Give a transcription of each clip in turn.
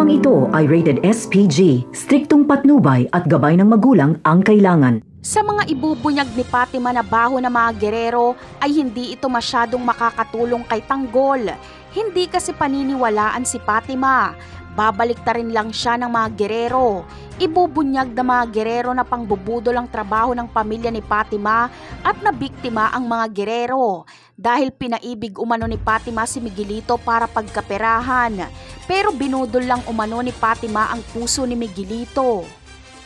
Programang ito ay rated SPG, striktong patnubay at gabay ng magulang ang kailangan. Sa mga ibubunyag ni Fatima na baho ng mga gerero ay hindi ito masyadong makakatulong kay Tanggol. Hindi kasi paniniwalaan si Fatima. Babaliktarin lang siya ng mga gerero. Ibubunyag ng mga gerero na pangbubudol ang trabaho ng pamilya ni Fatima at nabiktima ang mga gerero dahil pinaibig umano ni Fatima si Miguelito para pagkaperahan, pero binudol lang umano ni Fatima ang puso ni Miguelito.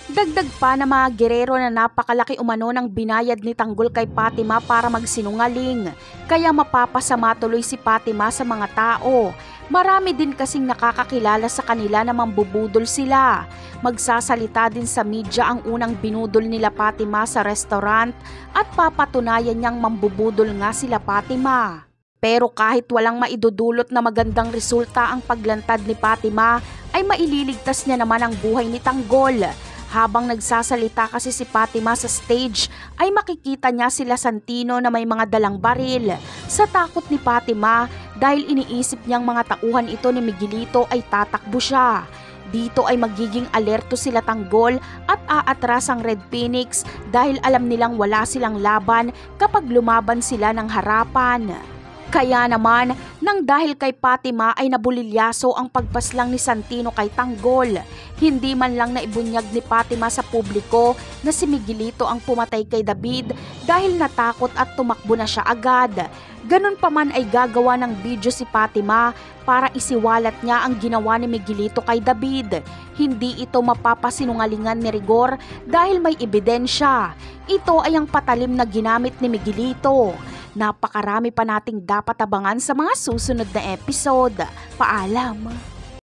Dagdag pa na mga gerero na napakalaki umano ng binayad ni Tanggol kay Fatima para magsinungaling, kaya mapapasama tuloy si Fatima sa mga tao. Marami din kasing nakakakilala sa kanila na mambubudol sila. Magsasalita din sa media ang unang binudol nila Fatima sa restaurant at papatunayan niyang mambubudol nga sila Fatima. Pero kahit walang maidudulot na magandang resulta ang paglantad ni Fatima, ay maililigtas niya naman ang buhay ni Tanggol. Habang nagsasalita kasi si Fatima sa stage ay makikita niya sila Santino na may mga dalang baril. Sa takot ni Fatima dahil iniisip niyang mga tauhan ito ni Miguelito ay tatakbo siya. Dito ay magiging alerto sila Tanggol at aatras ang Red Phoenix dahil alam nilang wala silang laban kapag lumaban sila ng harapan. Kaya naman, nang dahil kay Fatima ay nabulilyaso ang pagpaslang ni Santino kay Tanggol. Hindi man lang naibunyag ni Fatima sa publiko na si Miguelito ang pumatay kay David dahil natakot at tumakbo na siya agad. Ganun pa man ay gagawa ng video si Fatima para isiwalat niya ang ginawa ni Miguelito kay David. Hindi ito mapapasinungalingan ni Rigor dahil may ebidensya. Ito ay ang patalim na ginamit ni Miguelito. Napakarami pa nating dapat abangan sa mga susunod na episode. Paalam!